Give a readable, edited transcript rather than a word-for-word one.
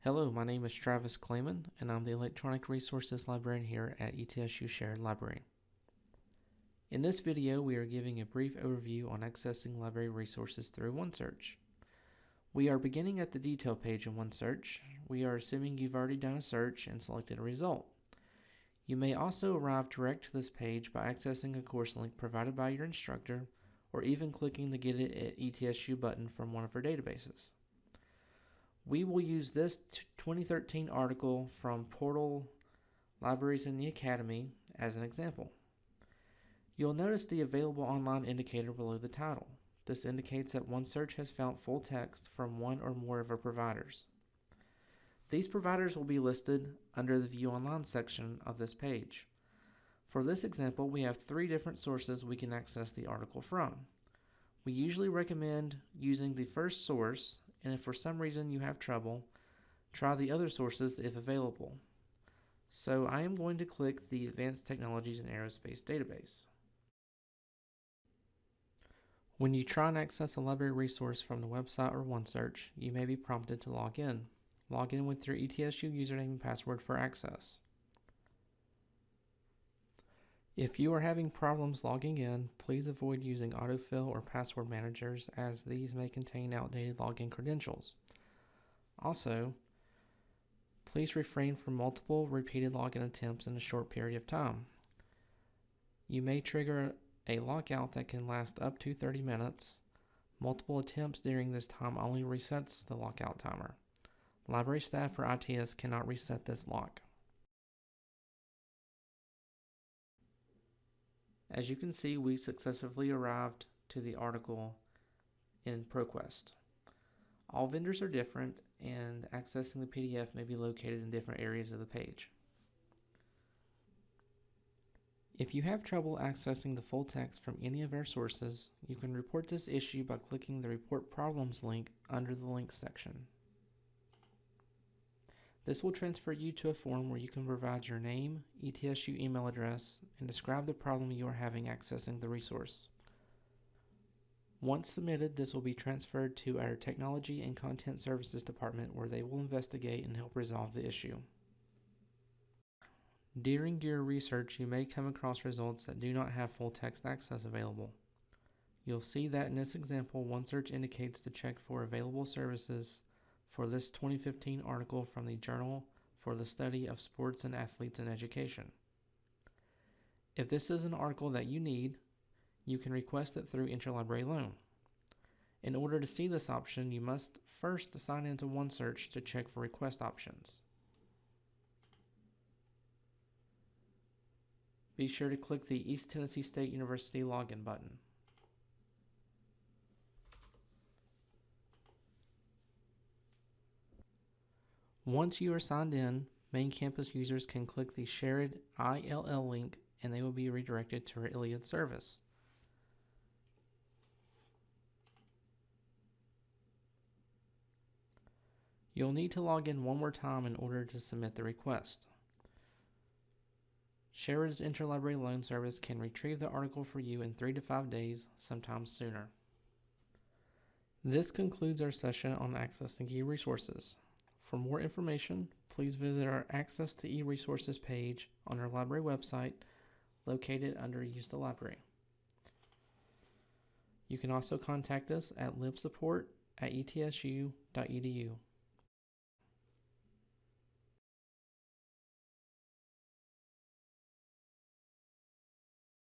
Hello, my name is Travis Clayman, and I'm the Electronic Resources Librarian here at ETSU Shared Library. In this video, we are giving a brief overview on accessing library resources through OneSearch. We are beginning at the detail page in OneSearch. We are assuming you've already done a search and selected a result. You may also arrive direct to this page by accessing a course link provided by your instructor, or even clicking the Get It at ETSU button from one of our databases. We will use this 2013 article from Portal Libraries in the Academy as an example. You'll notice the available online indicator below the title. This indicates that OneSearch has found full text from one or more of our providers. These providers will be listed under the View Online section of this page. For this example, we have 3 different sources we can access the article from. We usually recommend using the first source, and if for some reason you have trouble, try the other sources if available. So I am going to click the Advanced Technologies and Aerospace database. When you try and access a library resource from the website or OneSearch, you may be prompted to log in. Log in with your ETSU username and password for access. If you are having problems logging in, please avoid using autofill or password managers, as these may contain outdated login credentials. Also, please refrain from multiple repeated login attempts in a short period of time. You may trigger a lockout that can last up to 30 minutes. Multiple attempts during this time only resets the lockout timer. Library staff or ITS cannot reset this lock. As you can see, we successfully arrived to the article in ProQuest. All vendors are different, and accessing the PDF may be located in different areas of the page. If you have trouble accessing the full text from any of our sources, you can report this issue by clicking the Report Problems link under the Links section. This will transfer you to a form where you can provide your name, ETSU email address, and describe the problem you are having accessing the resource. Once submitted, this will be transferred to our Technology and Content Services department, where they will investigate and help resolve the issue. During your research, you may come across results that do not have full text access available. You'll see that in this example, OneSearch indicates to check for available services for this 2015 article from the Journal for the Study of Sports and Athletes in Education. If this is an article that you need, you can request it through Interlibrary Loan. In order to see this option, you must first sign into OneSearch to check for request options. Be sure to click the East Tennessee State University login button. Once you are signed in, main campus users can click the shared ILL link and they will be redirected to our Iliad service. You'll need to log in one more time in order to submit the request. Shared's Interlibrary Loan Service can retrieve the article for you in 3 to 5 days, sometimes sooner. This concludes our session on accessing e-resources. For more information, please visit our Access to E-Resources page on our library website located under Use the Library. You can also contact us at libsupport@etsu.edu.